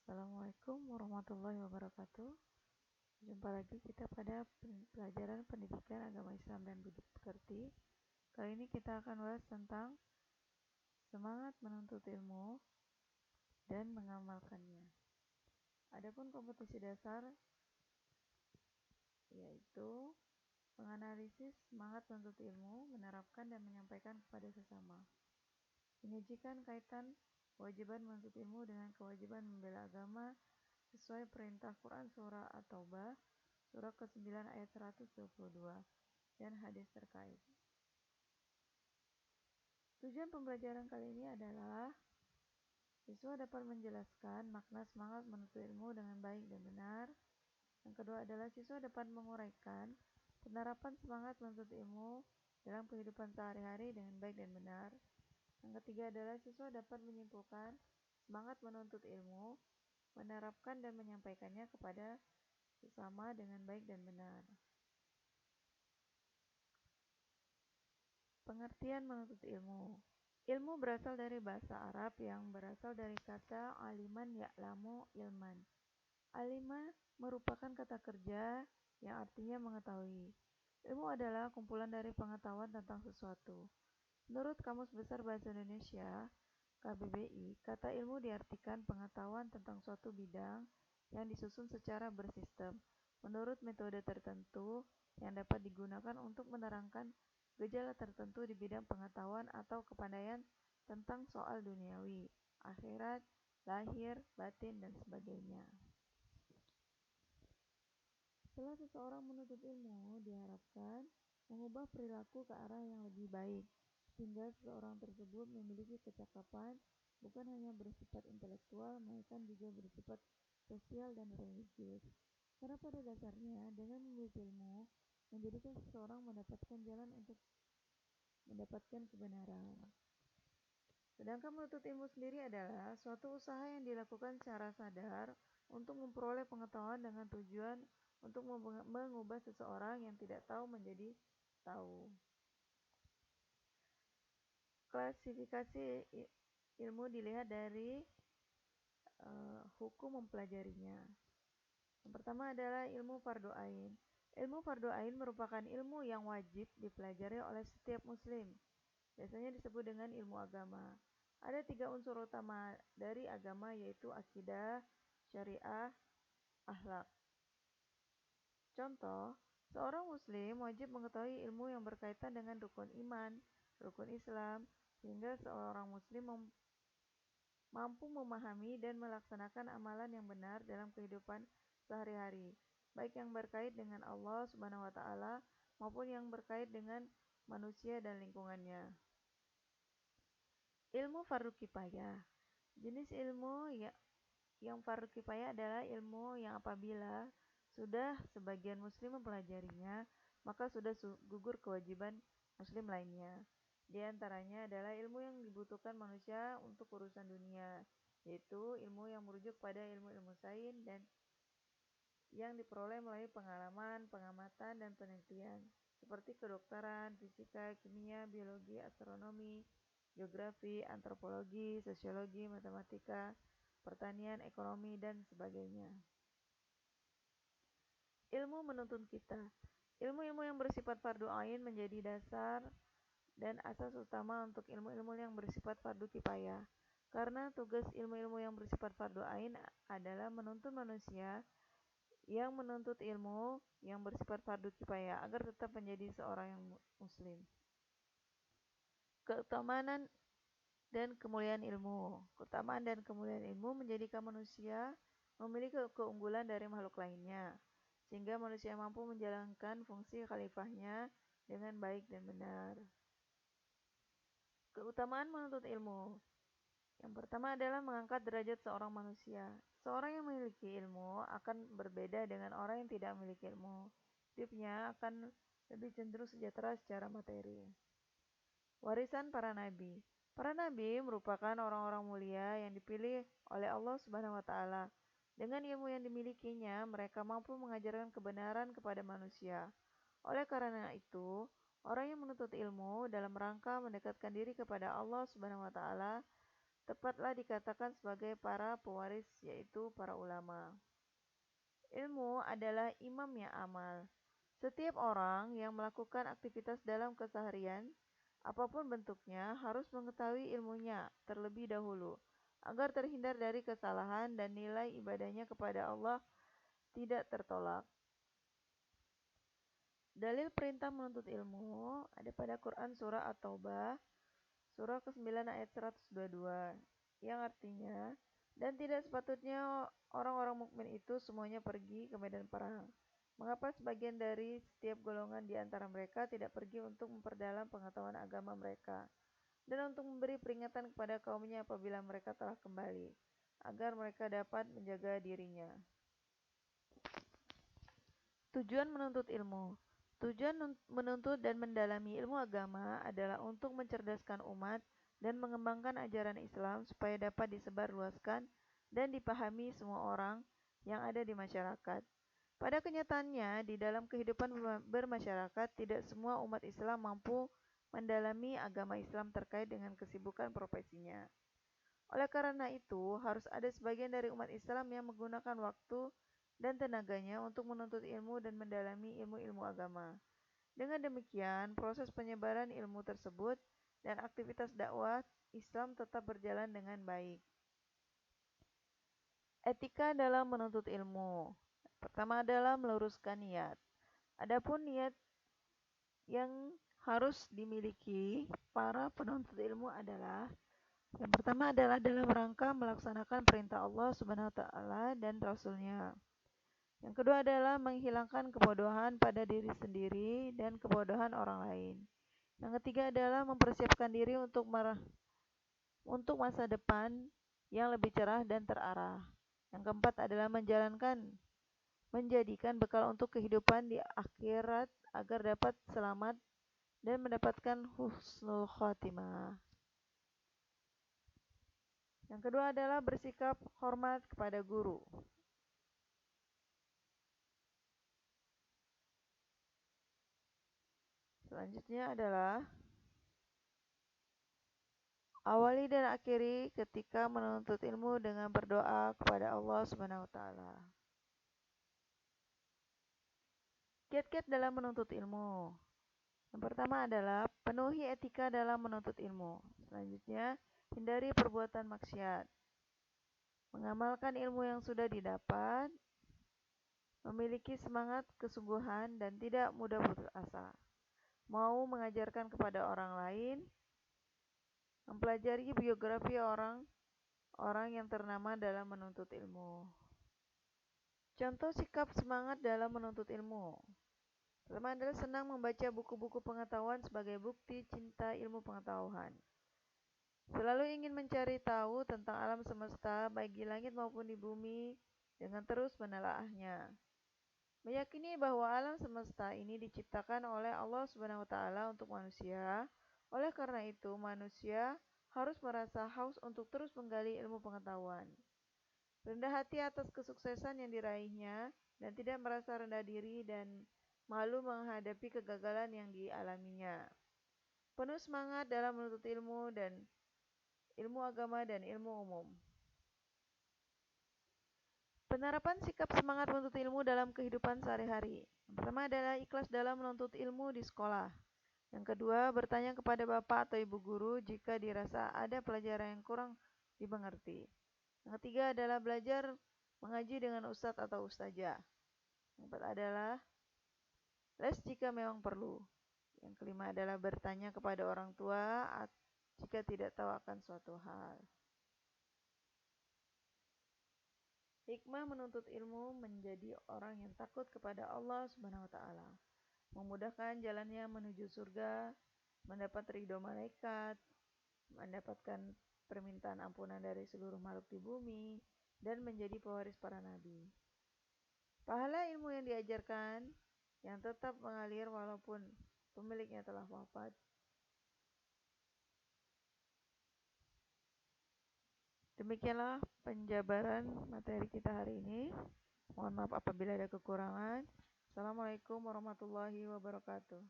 Assalamualaikum warahmatullahi wabarakatuh. Jumpa lagi kita pada pelajaran pendidikan agama Islam dan budi pekerti. Kali ini kita akan bahas tentang semangat menuntut ilmu dan mengamalkannya. Adapun kompetisi dasar yaitu menganalisis semangat menuntut ilmu, menerapkan dan menyampaikan kepada sesama. Menyajikan kaitan kewajiban menuntut ilmu dengan kewajiban membela agama sesuai perintah Quran surah At-Taubah surah ke-9 ayat 122 dan hadis terkait. Tujuan pembelajaran kali ini adalah siswa dapat menjelaskan makna semangat menuntut ilmu dengan baik dan benar. Yang kedua adalah siswa dapat menguraikan penerapan semangat menuntut ilmu dalam kehidupan sehari-hari dengan baik dan benar. Yang ketiga adalah siswa dapat menyimpulkan semangat menuntut ilmu, menerapkan dan menyampaikannya kepada sesama dengan baik dan benar. Pengertian menuntut ilmu. Ilmu berasal dari bahasa Arab yang berasal dari kata aliman ya'lamu ilman. Alima merupakan kata kerja yang artinya mengetahui. Ilmu adalah kumpulan dari pengetahuan tentang sesuatu. Menurut Kamus Besar Bahasa Indonesia, KBBI, kata ilmu diartikan pengetahuan tentang suatu bidang yang disusun secara bersistem, menurut metode tertentu yang dapat digunakan untuk menerangkan gejala tertentu di bidang pengetahuan atau kepandaian tentang soal duniawi, akhirat, lahir, batin, dan sebagainya. Setelah seseorang menuntut ilmu, diharapkan mengubah perilaku ke arah yang lebih baik, sehingga seseorang tersebut memiliki kecakapan bukan hanya bersifat intelektual, melainkan juga bersifat sosial dan religius. Karena pada dasarnya, dengan memiliki ilmu, menjadikan seseorang mendapatkan jalan untuk mendapatkan kebenaran. Sedangkan menuntut ilmu sendiri adalah suatu usaha yang dilakukan secara sadar untuk memperoleh pengetahuan dengan tujuan untuk mengubah seseorang yang tidak tahu menjadi tahu. Klasifikasi ilmu dilihat dari hukum mempelajarinya. Yang pertama adalah ilmu fardu ain. Ilmu fardu ain merupakan ilmu yang wajib dipelajari oleh setiap muslim. Biasanya disebut dengan ilmu agama. Ada 3 unsur utama dari agama yaitu akidah, syariah, akhlak. Contoh, seorang muslim wajib mengetahui ilmu yang berkaitan dengan rukun iman, rukun Islam, sehingga seorang muslim mampu memahami dan melaksanakan amalan yang benar dalam kehidupan sehari-hari, baik yang berkait dengan Allah Subhanahu wa taala maupun yang berkait dengan manusia dan lingkungannya. Ilmu fardu kifayah. Jenis ilmu yang fardu kifayah adalah ilmu yang apabila sudah sebagian muslim mempelajarinya, maka sudah gugur kewajiban muslim lainnya. Di antaranya adalah ilmu yang dibutuhkan manusia untuk urusan dunia, yaitu ilmu yang merujuk pada ilmu-ilmu sains dan yang diperoleh melalui pengalaman, pengamatan, dan penelitian, seperti kedokteran, fisika, kimia, biologi, astronomi, geografi, antropologi, sosiologi, matematika, pertanian, ekonomi, dan sebagainya. Ilmu menuntun kita. Ilmu-ilmu yang bersifat fardu ain menjadi dasar dan asas utama untuk ilmu-ilmu yang bersifat fardu kifayah. Karena tugas ilmu-ilmu yang bersifat fardu ain adalah menuntun manusia yang menuntut ilmu yang bersifat fardu kifayah agar tetap menjadi seorang yang muslim. Keutamaan dan kemuliaan ilmu. Keutamaan dan kemuliaan ilmu menjadikan manusia memiliki keunggulan dari makhluk lainnya, sehingga manusia mampu menjalankan fungsi khalifahnya dengan baik dan benar. Keutamaan menuntut ilmu. Yang pertama adalah mengangkat derajat seorang manusia. Seorang yang memiliki ilmu akan berbeda dengan orang yang tidak memiliki ilmu. Hidupnya akan lebih cenderung sejahtera secara materi. Warisan para nabi. Para nabi merupakan orang-orang mulia yang dipilih oleh Allah Subhanahu wa taala. Dengan ilmu yang dimilikinya, mereka mampu mengajarkan kebenaran kepada manusia. Oleh karena itu, orang yang menuntut ilmu dalam rangka mendekatkan diri kepada Allah Subhanahu wa taala tepatlah dikatakan sebagai para pewaris, yaitu para ulama. Ilmu adalah imamnya amal. Setiap orang yang melakukan aktivitas dalam keseharian, apapun bentuknya, harus mengetahui ilmunya terlebih dahulu, agar terhindar dari kesalahan dan nilai ibadahnya kepada Allah tidak tertolak. Dalil perintah menuntut ilmu ada pada Quran surah At-Taubah, surah ke-9 ayat 122, yang artinya, dan tidak sepatutnya orang-orang mukmin itu semuanya pergi ke medan perang. Mengapa sebagian dari setiap golongan di antara mereka tidak pergi untuk memperdalam pengetahuan agama mereka dan untuk memberi peringatan kepada kaumnya apabila mereka telah kembali, agar mereka dapat menjaga dirinya. Tujuan menuntut ilmu. Tujuan menuntut dan mendalami ilmu agama adalah untuk mencerdaskan umat dan mengembangkan ajaran Islam supaya dapat disebarluaskan dan dipahami semua orang yang ada di masyarakat. Pada kenyataannya, di dalam kehidupan bermasyarakat, tidak semua umat Islam mampu mendalami agama Islam terkait dengan kesibukan profesinya. Oleh karena itu, harus ada sebagian dari umat Islam yang menggunakan waktu dan tenaganya untuk menuntut ilmu dan mendalami ilmu-ilmu agama. Dengan demikian, proses penyebaran ilmu tersebut dan aktivitas dakwah Islam tetap berjalan dengan baik. Etika dalam menuntut ilmu. Pertama adalah meluruskan niat. Adapun niat yang harus dimiliki para penuntut ilmu adalah yang pertama adalah dalam rangka melaksanakan perintah Allah Subhanahu wa taala dan Rasul-Nya. Yang kedua adalah menghilangkan kebodohan pada diri sendiri dan kebodohan orang lain. Yang ketiga adalah mempersiapkan diri untuk masa depan yang lebih cerah dan terarah. Yang keempat adalah menjadikan bekal untuk kehidupan di akhirat agar dapat selamat dan mendapatkan husnul khotimah. Yang kedua adalah bersikap hormat kepada guru. Selanjutnya adalah awali dan akhiri ketika menuntut ilmu dengan berdoa kepada Allah Subhanahu wa taala. Kiat-kiat dalam menuntut ilmu. Yang pertama adalah penuhi etika dalam menuntut ilmu. Selanjutnya, hindari perbuatan maksiat. Mengamalkan ilmu yang sudah didapat, memiliki semangat kesungguhan dan tidak mudah putus asa. Mau mengajarkan kepada orang lain, mempelajari biografi orang yang ternama dalam menuntut ilmu. Contoh sikap semangat dalam menuntut ilmu. Pertama adalah senang membaca buku-buku pengetahuan sebagai bukti cinta ilmu pengetahuan. Selalu ingin mencari tahu tentang alam semesta, baik di langit maupun di bumi, dengan terus menelaahnya. Meyakini bahwa alam semesta ini diciptakan oleh Allah Subhanahu wa taala untuk manusia. Oleh karena itu, manusia harus merasa haus untuk terus menggali ilmu pengetahuan. Rendah hati atas kesuksesan yang diraihnya dan tidak merasa rendah diri dan malu menghadapi kegagalan yang dialaminya. Penuh semangat dalam menuntut ilmu dan ilmu agama dan ilmu umum. Penerapan sikap semangat menuntut ilmu dalam kehidupan sehari-hari. Yang pertama adalah ikhlas dalam menuntut ilmu di sekolah. Yang kedua, bertanya kepada bapak atau ibu guru jika dirasa ada pelajaran yang kurang dimengerti. Yang ketiga adalah belajar mengaji dengan ustadz atau ustazah. Yang keempat adalah les jika memang perlu. Yang kelima adalah bertanya kepada orang tua jika tidak tahu akan suatu hal. Hikmah menuntut ilmu menjadi orang yang takut kepada Allah Subhanahu wa taala, memudahkan jalannya menuju surga, mendapat ridho malaikat, mendapatkan permintaan ampunan dari seluruh makhluk di bumi, dan menjadi pewaris para nabi. Pahala ilmu yang diajarkan yang tetap mengalir walaupun pemiliknya telah wafat. Demikianlah penjabaran materi kita hari ini. Mohon maaf apabila ada kekurangan. Assalamualaikum warahmatullahi wabarakatuh.